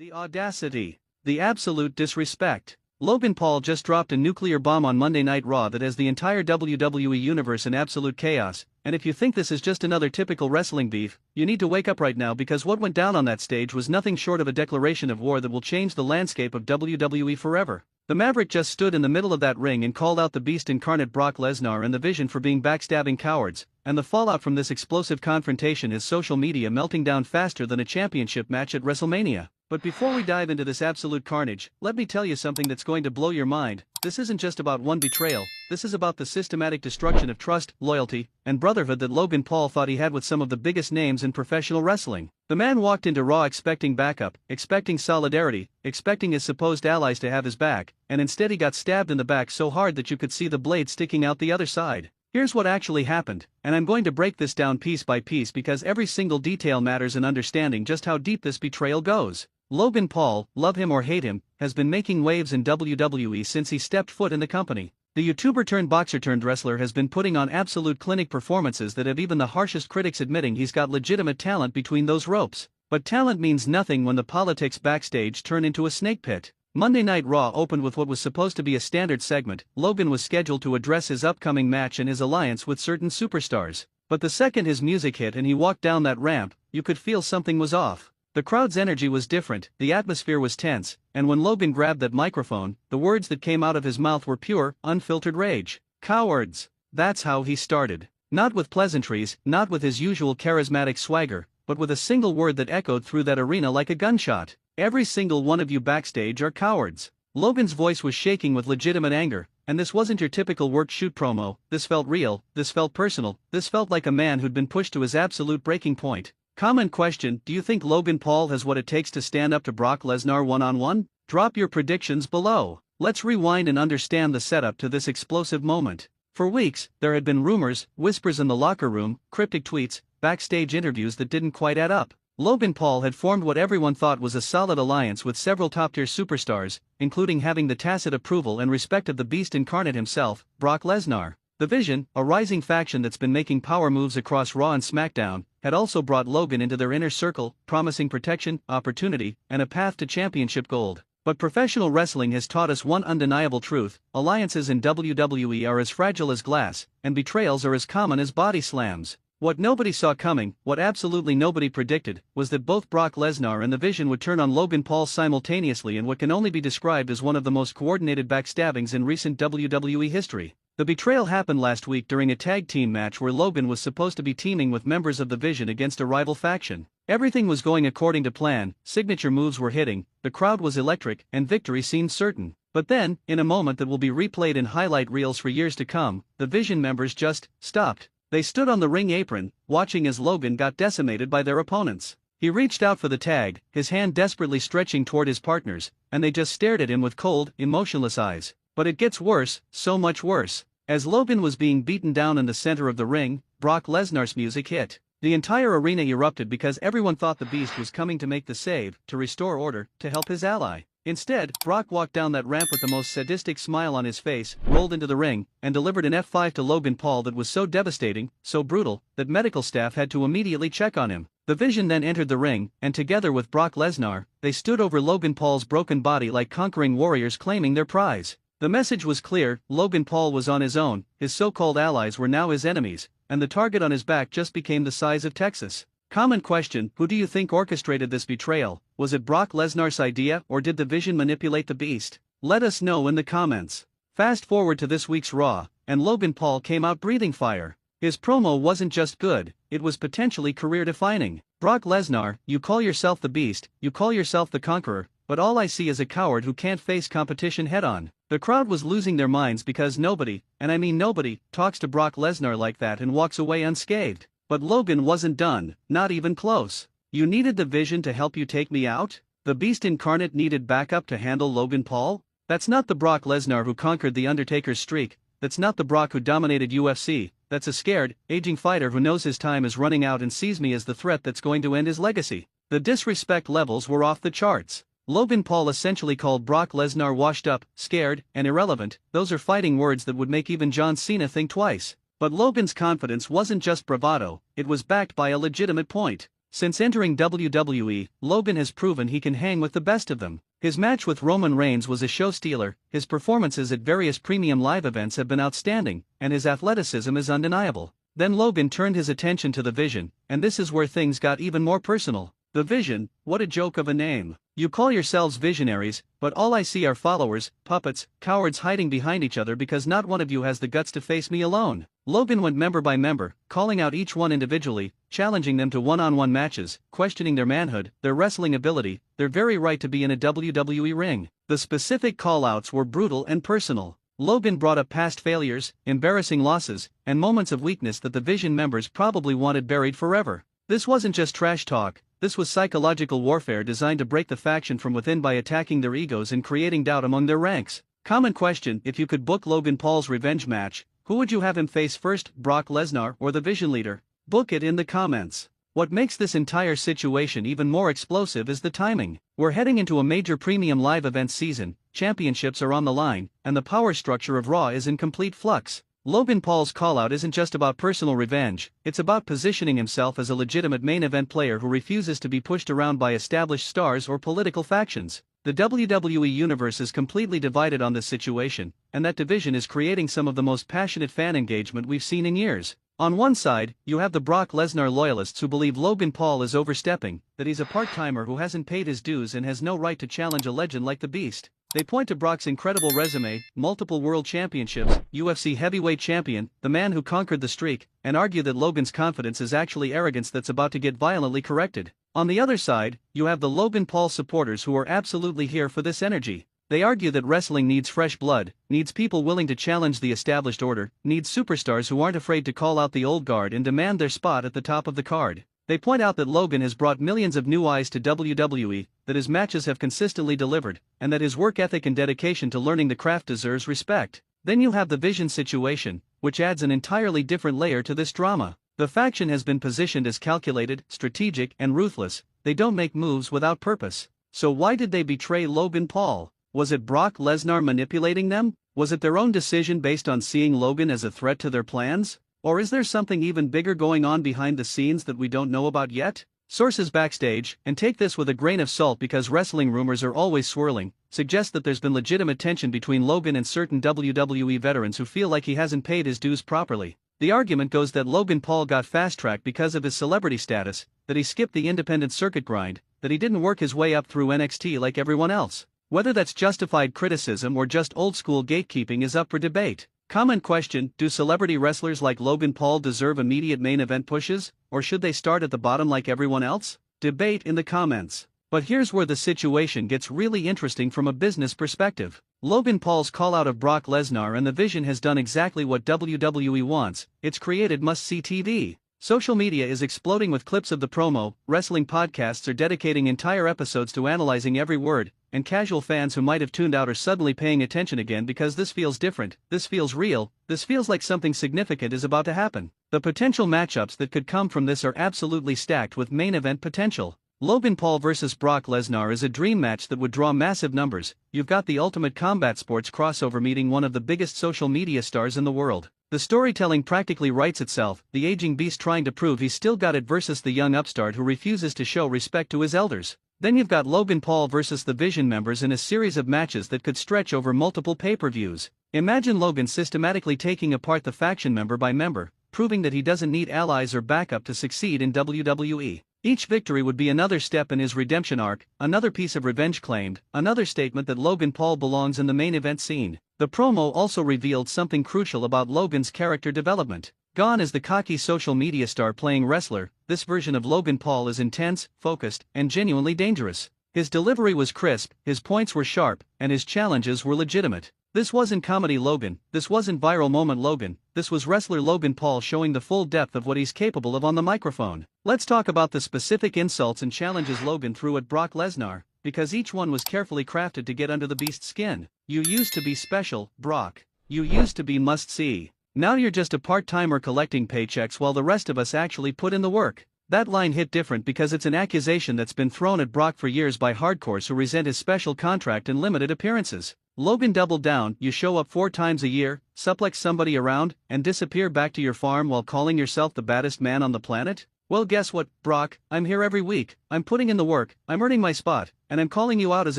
The audacity. The absolute disrespect. Logan Paul just dropped a nuclear bomb on Monday Night Raw that has the entire WWE Universe in absolute chaos, and if you think this is just another typical wrestling beef, you need to wake up right now because what went down on that stage was nothing short of a declaration of war that will change the landscape of WWE forever. The Maverick just stood in the middle of that ring and called out the beast incarnate Brock Lesnar and the Vision for being backstabbing cowards, and the fallout from this explosive confrontation is social media melting down faster than a championship match at WrestleMania. But before we dive into this absolute carnage, let me tell you something that's going to blow your mind. This isn't just about one betrayal, this is about the systematic destruction of trust, loyalty, and brotherhood that Logan Paul thought he had with some of the biggest names in professional wrestling. The man walked into Raw expecting backup, expecting solidarity, expecting his supposed allies to have his back, and instead he got stabbed in the back so hard that you could see the blade sticking out the other side. Here's what actually happened, and I'm going to break this down piece by piece because every single detail matters in understanding just how deep this betrayal goes. Logan Paul, love him or hate him, has been making waves in WWE since he stepped foot in the company. The YouTuber turned boxer turned wrestler has been putting on absolute clinic performances that have even the harshest critics admitting he's got legitimate talent between those ropes. But talent means nothing when the politics backstage turn into a snake pit. Monday Night Raw opened with what was supposed to be a standard segment. Logan was scheduled to address his upcoming match and his alliance with certain superstars. But the second his music hit and he walked down that ramp, you could feel something was off. The crowd's energy was different, the atmosphere was tense, and when Logan grabbed that microphone, the words that came out of his mouth were pure, unfiltered rage. Cowards. That's how he started. Not with pleasantries, not with his usual charismatic swagger, but with a single word that echoed through that arena like a gunshot. Every single one of you backstage are cowards. Logan's voice was shaking with legitimate anger, and this wasn't your typical work-shoot promo. This felt real, this felt personal, this felt like a man who'd been pushed to his absolute breaking point. Common question: do you think Logan Paul has what it takes to stand up to Brock Lesnar one-on-one? Drop your predictions below. Let's rewind and understand the setup to this explosive moment. For weeks, there had been rumors, whispers in the locker room, cryptic tweets, backstage interviews that didn't quite add up. Logan Paul had formed what everyone thought was a solid alliance with several top-tier superstars, including having the tacit approval and respect of the beast incarnate himself, Brock Lesnar. The Vision, a rising faction that's been making power moves across Raw and SmackDown, had also brought Logan into their inner circle, promising protection, opportunity, and a path to championship gold. But professional wrestling has taught us one undeniable truth: alliances in WWE are as fragile as glass, and betrayals are as common as body slams. What nobody saw coming, what absolutely nobody predicted, was that both Brock Lesnar and the Vision would turn on Logan Paul simultaneously in what can only be described as one of the most coordinated backstabbings in recent WWE history. The betrayal happened last week during a tag team match where Logan was supposed to be teaming with members of the Vision against a rival faction. Everything was going according to plan, signature moves were hitting, the crowd was electric, and victory seemed certain. But then, in a moment that will be replayed in highlight reels for years to come, the Vision members just stopped. They stood on the ring apron, watching as Logan got decimated by their opponents. He reached out for the tag, his hand desperately stretching toward his partners, and they just stared at him with cold, emotionless eyes. But it gets worse, so much worse. As Logan was being beaten down in the center of the ring, Brock Lesnar's music hit. The entire arena erupted because everyone thought the Beast was coming to make the save, to restore order, to help his ally. Instead, Brock walked down that ramp with the most sadistic smile on his face, rolled into the ring, and delivered an F5 to Logan Paul that was so devastating, so brutal, that medical staff had to immediately check on him. The Vision then entered the ring, and together with Brock Lesnar, they stood over Logan Paul's broken body like conquering warriors claiming their prize. The message was clear: Logan Paul was on his own, his so-called allies were now his enemies, and the target on his back just became the size of Texas. Common question: who do you think orchestrated this betrayal? Was it Brock Lesnar's idea, or did the Vision manipulate the Beast? Let us know in the comments. Fast forward to this week's Raw, and Logan Paul came out breathing fire. His promo wasn't just good, it was potentially career-defining. Brock Lesnar, you call yourself the Beast, you call yourself the Conqueror, but all I see is a coward who can't face competition head-on. The crowd was losing their minds because nobody, and I mean nobody, talks to Brock Lesnar like that and walks away unscathed. But Logan wasn't done, not even close. You needed the Vision to help you take me out? The Beast incarnate needed backup to handle Logan Paul? That's not the Brock Lesnar who conquered The Undertaker's streak, that's not the Brock who dominated UFC, that's a scared, aging fighter who knows his time is running out and sees me as the threat that's going to end his legacy. The disrespect levels were off the charts. Logan Paul essentially called Brock Lesnar washed up, scared, and irrelevant. Those are fighting words that would make even John Cena think twice. But Logan's confidence wasn't just bravado, it was backed by a legitimate point. Since entering WWE, Logan has proven he can hang with the best of them. His match with Roman Reigns was a show stealer, his performances at various premium live events have been outstanding, and his athleticism is undeniable. Then Logan turned his attention to the Vision, and this is where things got even more personal. The Vision, what a joke of a name. You call yourselves visionaries, but all I see are followers, puppets, cowards hiding behind each other because not one of you has the guts to face me alone. Logan went member by member, calling out each one individually, challenging them to one-on-one matches, questioning their manhood, their wrestling ability, their very right to be in a WWE ring. The specific call-outs were brutal and personal. Logan brought up past failures, embarrassing losses, and moments of weakness that the Vision members probably wanted buried forever. This wasn't just trash talk, this was psychological warfare designed to break the faction from within by attacking their egos and creating doubt among their ranks. Common question: if you could book Logan Paul's revenge match, who would you have him face first, Brock Lesnar or the Vision leader? Book it in the comments. What makes this entire situation even more explosive is the timing. We're heading into a major premium live event season, championships are on the line, and the power structure of Raw is in complete flux. Logan Paul's callout isn't just about personal revenge, it's about positioning himself as a legitimate main event player who refuses to be pushed around by established stars or political factions. The WWE Universe is completely divided on this situation, and that division is creating some of the most passionate fan engagement we've seen in years. On one side, you have the Brock Lesnar loyalists who believe Logan Paul is overstepping, that he's a part-timer who hasn't paid his dues and has no right to challenge a legend like the Beast. They point to Brock's incredible resume, multiple world championships, UFC heavyweight champion, the man who conquered the streak, and argue that Logan's confidence is actually arrogance that's about to get violently corrected. On the other side, you have the Logan Paul supporters who are absolutely here for this energy. They argue that wrestling needs fresh blood, needs people willing to challenge the established order, needs superstars who aren't afraid to call out the old guard and demand their spot at the top of the card. They point out that Logan has brought millions of new eyes to WWE, that his matches have consistently delivered, and that his work ethic and dedication to learning the craft deserves respect. Then you have the Vision situation, which adds an entirely different layer to this drama. The faction has been positioned as calculated, strategic, and ruthless. They don't make moves without purpose. So why did they betray Logan Paul? Was it Brock Lesnar manipulating them? Was it their own decision based on seeing Logan as a threat to their plans? Or is there something even bigger going on behind the scenes that we don't know about yet? Sources backstage, and take this with a grain of salt because wrestling rumors are always swirling, suggest that there's been legitimate tension between Logan and certain WWE veterans who feel like he hasn't paid his dues properly. The argument goes that Logan Paul got fast-tracked because of his celebrity status, that he skipped the independent circuit grind, that he didn't work his way up through NXT like everyone else. Whether that's justified criticism or just old-school gatekeeping is up for debate. Common question: do celebrity wrestlers like Logan Paul deserve immediate main event pushes, or should they start at the bottom like everyone else? Debate in the comments. But here's where the situation gets really interesting from a business perspective. Logan Paul's call-out of Brock Lesnar and the Vision has done exactly what WWE wants. It's created must-see TV. Social media is exploding with clips of the promo, wrestling podcasts are dedicating entire episodes to analyzing every word, and casual fans who might have tuned out are suddenly paying attention again because this feels different, this feels real, this feels like something significant is about to happen. The potential matchups that could come from this are absolutely stacked with main event potential. Logan Paul vs. Brock Lesnar is a dream match that would draw massive numbers. You've got the ultimate combat sports crossover meeting one of the biggest social media stars in the world. The storytelling practically writes itself, the aging beast trying to prove he's still got it versus the young upstart who refuses to show respect to his elders. Then you've got Logan Paul versus the Vision members in a series of matches that could stretch over multiple pay-per-views. Imagine Logan systematically taking apart the faction member by member, proving that he doesn't need allies or backup to succeed in WWE. Each victory would be another step in his redemption arc, another piece of revenge claimed, another statement that Logan Paul belongs in the main event scene. The promo also revealed something crucial about Logan's character development. Gone is the cocky social media star playing wrestler. This version of Logan Paul is intense, focused, and genuinely dangerous. His delivery was crisp, his points were sharp, and his challenges were legitimate. This wasn't comedy Logan, this wasn't viral moment Logan, this was wrestler Logan Paul showing the full depth of what he's capable of on the microphone. Let's talk about the specific insults and challenges Logan threw at Brock Lesnar, because each one was carefully crafted to get under the beast's skin. You used to be special, Brock. You used to be must-see. Now you're just a part-timer collecting paychecks while the rest of us actually put in the work. That line hit different because it's an accusation that's been thrown at Brock for years by hardcores who resent his special contract and limited appearances. Logan doubled down: you show up 4 times a year, suplex somebody around, and disappear back to your farm while calling yourself the baddest man on the planet? Well, guess what, Brock? I'm here every week, I'm putting in the work, I'm earning my spot, and I'm calling you out as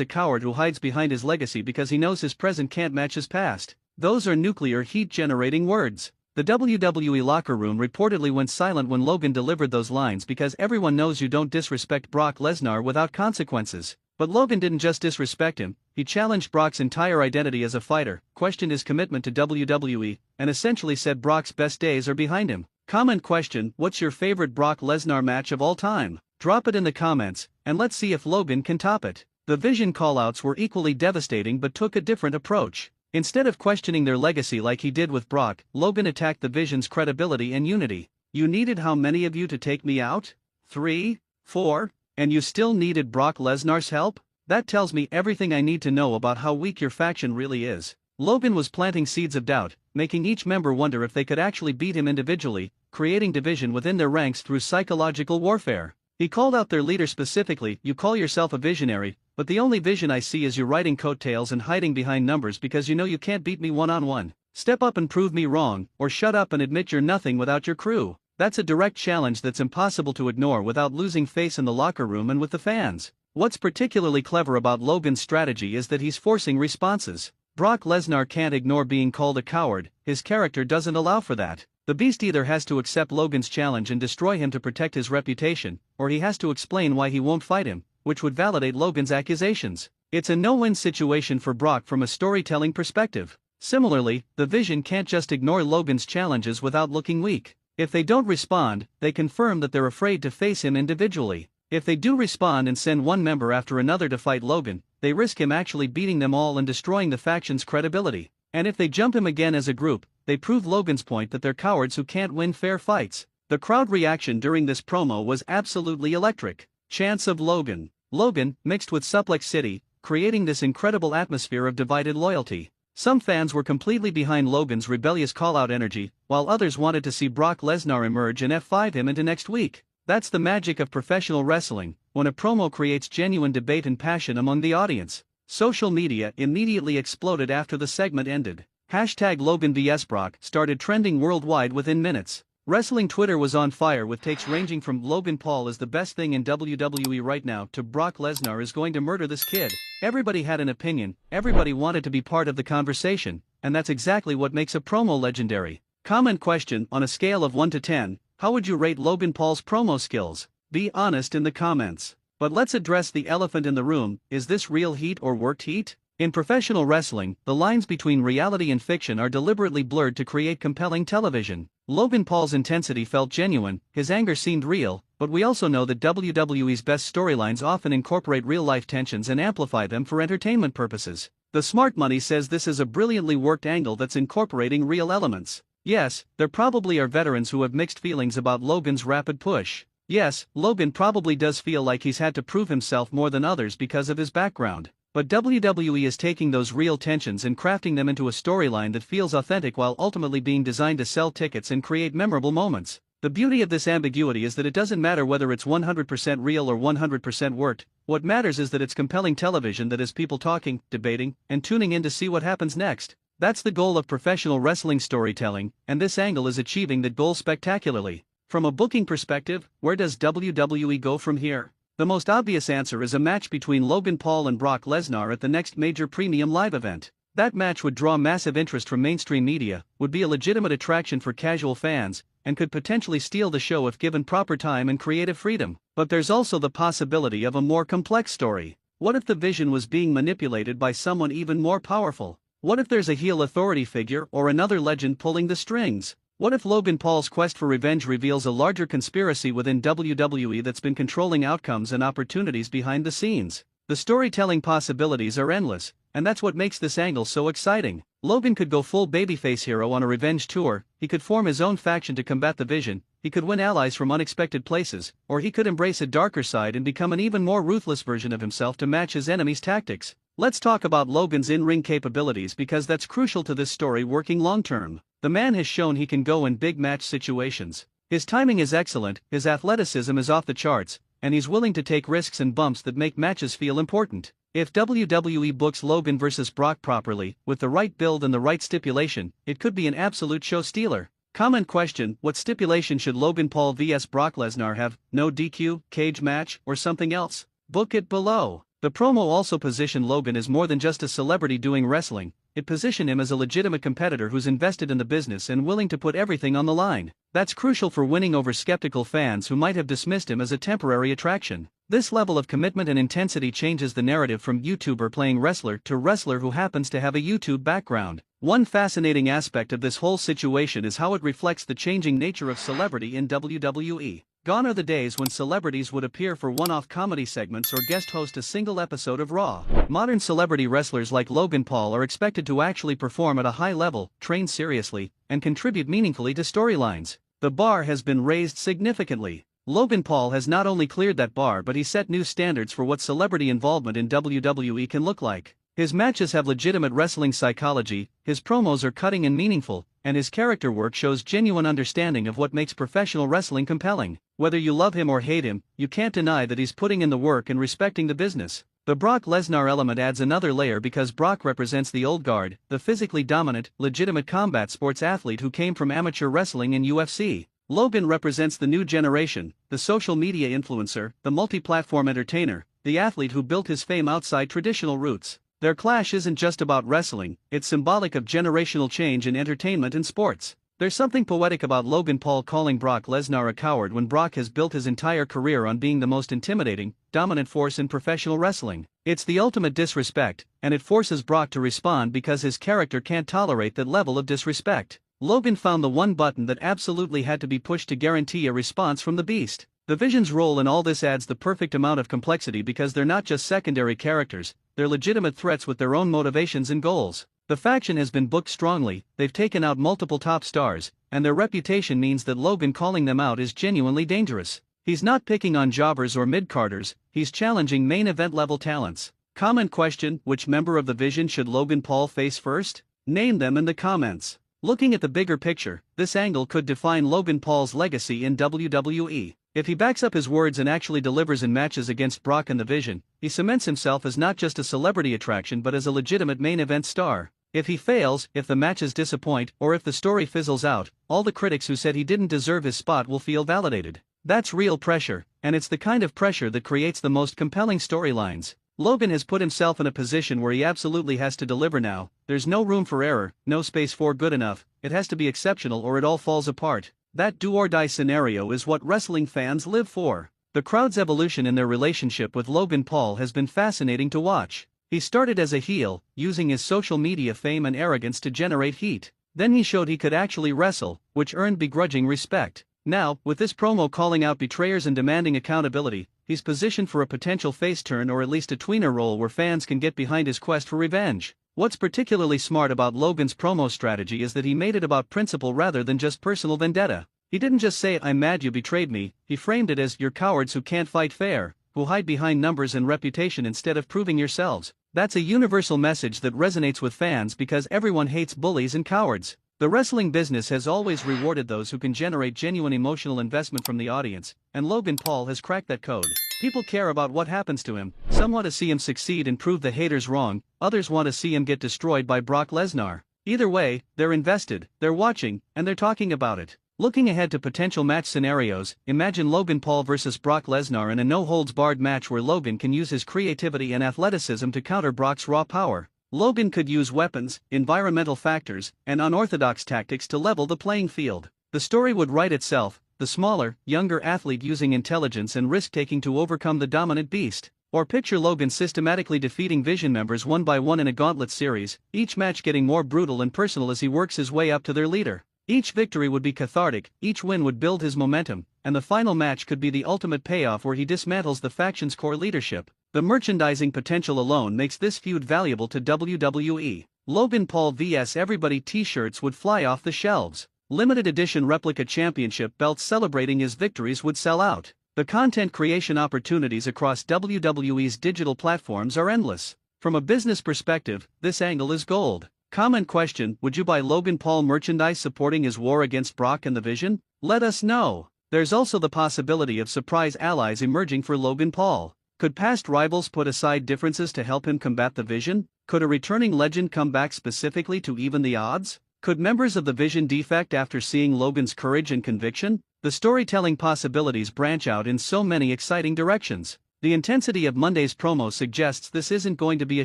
a coward who hides behind his legacy because he knows his present can't match his past. Those are nuclear heat-generating words. The WWE locker room reportedly went silent when Logan delivered those lines because everyone knows you don't disrespect Brock Lesnar without consequences. But Logan didn't just disrespect him, he challenged Brock's entire identity as a fighter, questioned his commitment to WWE, and essentially said Brock's best days are behind him. Comment question: what's your favorite Brock Lesnar match of all time? Drop it in the comments, and let's see if Logan can top it. The Vision callouts were equally devastating but took a different approach. Instead of questioning their legacy like he did with Brock, Logan attacked the Vision's credibility and unity. You needed how many of you to take me out? 3? 4? And you still needed Brock Lesnar's help? That tells me everything I need to know about how weak your faction really is. Logan was planting seeds of doubt, making each member wonder if they could actually beat him individually, creating division within their ranks through psychological warfare. He called out their leader specifically: you call yourself a visionary, but the only vision I see is you riding coattails and hiding behind numbers because you know you can't beat me one-on-one. Step up and prove me wrong, or shut up and admit you're nothing without your crew. That's a direct challenge that's impossible to ignore without losing face in the locker room and with the fans. What's particularly clever about Logan's strategy is that he's forcing responses. Brock Lesnar can't ignore being called a coward, his character doesn't allow for that. The Beast either has to accept Logan's challenge and destroy him to protect his reputation, or he has to explain why he won't fight him, which would validate Logan's accusations. It's a no-win situation for Brock from a storytelling perspective. Similarly, the Vision can't just ignore Logan's challenges without looking weak. If they don't respond, they confirm that they're afraid to face him individually. If they do respond and send one member after another to fight Logan, they risk him actually beating them all and destroying the faction's credibility. And if they jump him again as a group, they prove Logan's point that they're cowards who can't win fair fights. The crowd reaction during this promo was absolutely electric. Chants of Logan, Logan, mixed with Suplex City, creating this incredible atmosphere of divided loyalty. Some fans were completely behind Logan's rebellious call-out energy, while others wanted to see Brock Lesnar emerge and F5 him into next week. That's the magic of professional wrestling, when a promo creates genuine debate and passion among the audience. Social media immediately exploded after the segment ended. Hashtag Logan vs Brock started trending worldwide within minutes. Wrestling Twitter was on fire with takes ranging from Logan Paul is the best thing in WWE right now to Brock Lesnar is going to murder this kid. Everybody had an opinion, everybody wanted to be part of the conversation, and that's exactly what makes a promo legendary. Comment question: on a scale of 1 to 10, how would you rate Logan Paul's promo skills? Be honest in the comments. But let's address the elephant in the room: is this real heat or worked heat? In professional wrestling, the lines between reality and fiction are deliberately blurred to create compelling television. Logan Paul's intensity felt genuine, his anger seemed real, but we also know that WWE's best storylines often incorporate real-life tensions and amplify them for entertainment purposes. The smart money says this is a brilliantly worked angle that's incorporating real elements. Yes, there probably are veterans who have mixed feelings about Logan's rapid push. Yes, Logan probably does feel like he's had to prove himself more than others because of his background. But WWE is taking those real tensions and crafting them into a storyline that feels authentic while ultimately being designed to sell tickets and create memorable moments. The beauty of this ambiguity is that it doesn't matter whether it's 100% real or 100% worked. What matters is that it's compelling television that has people talking, debating, and tuning in to see what happens next. That's the goal of professional wrestling storytelling, and this angle is achieving that goal spectacularly. From a booking perspective, where does WWE go from here? The most obvious answer is a match between Logan Paul and Brock Lesnar at the next major premium live event. That match would draw massive interest from mainstream media, would be a legitimate attraction for casual fans, and could potentially steal the show if given proper time and creative freedom. But there's also the possibility of a more complex story. What if the Vision was being manipulated by someone even more powerful? What if there's a heel authority figure or another legend pulling the strings? What if Logan Paul's quest for revenge reveals a larger conspiracy within WWE that's been controlling outcomes and opportunities behind the scenes? The storytelling possibilities are endless, and that's what makes this angle so exciting. Logan could go full babyface hero on a revenge tour, he could form his own faction to combat the Vision, he could win allies from unexpected places, or he could embrace a darker side and become an even more ruthless version of himself to match his enemy's tactics. Let's talk about Logan's in-ring capabilities because that's crucial to this story working long-term. The man has shown he can go in big match situations. His timing is excellent, his athleticism is off the charts, and he's willing to take risks and bumps that make matches feel important. If WWE books Logan vs Brock properly, with the right build and the right stipulation, it could be an absolute show stealer. Comment question: what stipulation should Logan Paul vs Brock Lesnar have? No DQ, cage match, or something else? Book it below. The promo also positioned Logan as more than just a celebrity doing wrestling. It positioned him as a legitimate competitor who's invested in the business and willing to put everything on the line. That's crucial for winning over skeptical fans who might have dismissed him as a temporary attraction. This level of commitment and intensity changes the narrative from YouTuber playing wrestler to wrestler who happens to have a YouTube background. One fascinating aspect of this whole situation is how it reflects the changing nature of celebrity in WWE. Gone are the days when celebrities would appear for one-off comedy segments or guest host a single episode of Raw. Modern celebrity wrestlers like Logan Paul are expected to actually perform at a high level, train seriously, and contribute meaningfully to storylines. The bar has been raised significantly. Logan Paul has not only cleared that bar but he set new standards for what celebrity involvement in WWE can look like. His matches have legitimate wrestling psychology, his promos are cutting and meaningful, and his character work shows genuine understanding of what makes professional wrestling compelling. Whether you love him or hate him, you can't deny that he's putting in the work and respecting the business. The Brock Lesnar element adds another layer because Brock represents the old guard, the physically dominant, legitimate combat sports athlete who came from amateur wrestling and UFC. Logan represents the new generation, the social media influencer, the multi-platform entertainer, the athlete who built his fame outside traditional roots. Their clash isn't just about wrestling, it's symbolic of generational change in entertainment and sports. There's something poetic about Logan Paul calling Brock Lesnar a coward when Brock has built his entire career on being the most intimidating, dominant force in professional wrestling. It's the ultimate disrespect, and it forces Brock to respond because his character can't tolerate that level of disrespect. Logan found the one button that absolutely had to be pushed to guarantee a response from the Beast. The Vision's role in all this adds the perfect amount of complexity because they're not just secondary characters, they're legitimate threats with their own motivations and goals. The faction has been booked strongly, they've taken out multiple top stars, and their reputation means that Logan calling them out is genuinely dangerous. He's not picking on jobbers or mid-carders, he's challenging main event level talents. Comment question: which member of the Vision should Logan Paul face first? Name them in the comments. Looking at the bigger picture, this angle could define Logan Paul's legacy in WWE. If he backs up his words and actually delivers in matches against Brock and the Vision, he cements himself as not just a celebrity attraction but as a legitimate main event star. If he fails, if the matches disappoint, or if the story fizzles out, all the critics who said he didn't deserve his spot will feel validated. That's real pressure, and it's the kind of pressure that creates the most compelling storylines. Logan has put himself in a position where he absolutely has to deliver now. There's no room for error, no space for good enough, it has to be exceptional or it all falls apart. That do-or-die scenario is what wrestling fans live for. The crowd's evolution in their relationship with Logan Paul has been fascinating to watch. He started as a heel, using his social media fame and arrogance to generate heat. Then he showed he could actually wrestle, which earned begrudging respect. Now, with this promo calling out betrayers and demanding accountability, he's positioned for a potential face turn or at least a tweener role where fans can get behind his quest for revenge. What's particularly smart about Logan's promo strategy is that he made it about principle rather than just personal vendetta. He didn't just say, "I'm mad you betrayed me," he framed it as, "You're cowards who can't fight fair, who hide behind numbers and reputation instead of proving yourselves." That's a universal message that resonates with fans because everyone hates bullies and cowards. The wrestling business has always rewarded those who can generate genuine emotional investment from the audience, and Logan Paul has cracked that code. People care about what happens to him. Some want to see him succeed and prove the haters wrong, others want to see him get destroyed by Brock Lesnar. Either way, they're invested, they're watching, and they're talking about it. Looking ahead to potential match scenarios, imagine Logan Paul vs Brock Lesnar in a no-holds-barred match where Logan can use his creativity and athleticism to counter Brock's raw power. Logan could use weapons, environmental factors, and unorthodox tactics to level the playing field. The story would write itself, the smaller, younger athlete using intelligence and risk-taking to overcome the dominant beast. Or picture Logan systematically defeating Vision members one by one in a gauntlet series, each match getting more brutal and personal as he works his way up to their leader. Each victory would be cathartic, each win would build his momentum, and the final match could be the ultimate payoff where he dismantles the faction's core leadership. The merchandising potential alone makes this feud valuable to WWE. Logan Paul vs Everybody t-shirts would fly off the shelves. Limited edition replica championship belts celebrating his victories would sell out. The content creation opportunities across WWE's digital platforms are endless. From a business perspective, this angle is gold. Comment question: would you buy Logan Paul merchandise supporting his war against Brock and the Vision? Let us know. There's also the possibility of surprise allies emerging for Logan Paul. Could past rivals put aside differences to help him combat the Vision? Could a returning legend come back specifically to even the odds? Could members of the Vision defect after seeing Logan's courage and conviction? The storytelling possibilities branch out in so many exciting directions. The intensity of Monday's promo suggests this isn't going to be a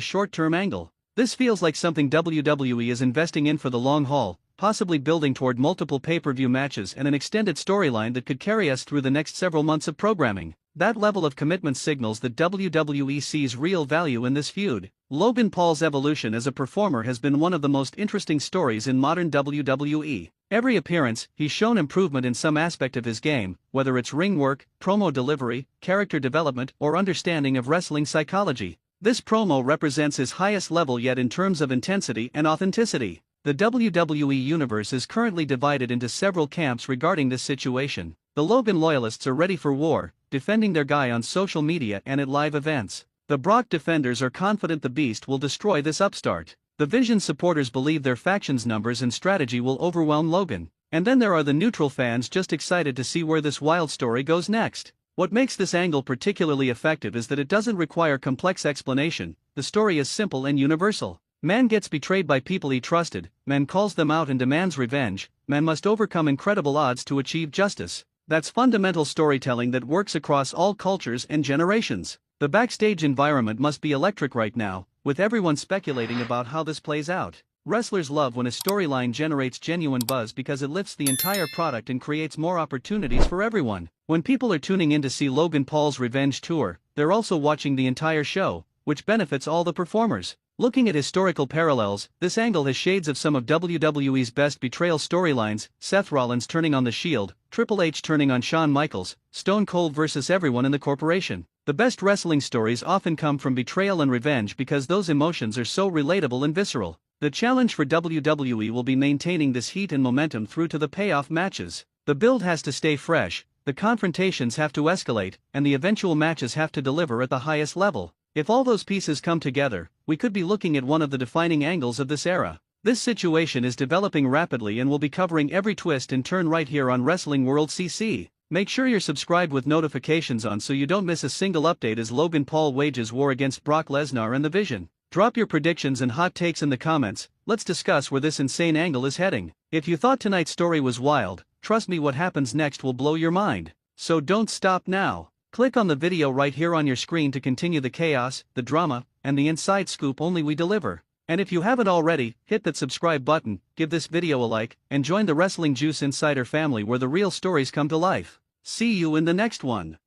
short-term angle. This feels like something WWE is investing in for the long haul, possibly building toward multiple pay-per-view matches and an extended storyline that could carry us through the next several months of programming. That level of commitment signals that WWE sees real value in this feud. Logan Paul's evolution as a performer has been one of the most interesting stories in modern WWE. Every appearance, he's shown improvement in some aspect of his game, whether it's ring work, promo delivery, character development, or understanding of wrestling psychology. This promo represents his highest level yet in terms of intensity and authenticity. The WWE Universe is currently divided into several camps regarding this situation. The Logan loyalists are ready for war, defending their guy on social media and at live events. The Brock defenders are confident the Beast will destroy this upstart. The Vision supporters believe their faction's numbers and strategy will overwhelm Logan. And then there are the neutral fans just excited to see where this wild story goes next. What makes this angle particularly effective is that it doesn't require complex explanation. The story is simple and universal. Man gets betrayed by people he trusted, man calls them out and demands revenge, man must overcome incredible odds to achieve justice. That's fundamental storytelling that works across all cultures and generations. The backstage environment must be electric right now, with everyone speculating about how this plays out. Wrestlers love when a storyline generates genuine buzz because it lifts the entire product and creates more opportunities for everyone. When people are tuning in to see Logan Paul's revenge tour, they're also watching the entire show, which benefits all the performers. Looking at historical parallels, this angle has shades of some of WWE's best betrayal storylines: Seth Rollins turning on the Shield, Triple H turning on Shawn Michaels, Stone Cold versus everyone in the corporation. The best wrestling stories often come from betrayal and revenge because those emotions are so relatable and visceral. The challenge for WWE will be maintaining this heat and momentum through to the payoff matches. The build has to stay fresh, the confrontations have to escalate, and the eventual matches have to deliver at the highest level. If all those pieces come together, we could be looking at one of the defining angles of this era. This situation is developing rapidly and we'll be covering every twist and turn right here on Wrestling World CC. Make sure you're subscribed with notifications on so you don't miss a single update as Logan Paul wages war against Brock Lesnar and the Vision. Drop your predictions and hot takes in the comments. Let's discuss where this insane angle is heading. If you thought tonight's story was wild, trust me, what happens next will blow your mind. So don't stop now. Click on the video right here on your screen to continue the chaos, the drama, and the inside scoop only we deliver. And if you haven't already, hit that subscribe button, give this video a like, and join the Wrestling Juice Insider family where the real stories come to life. See you in the next one.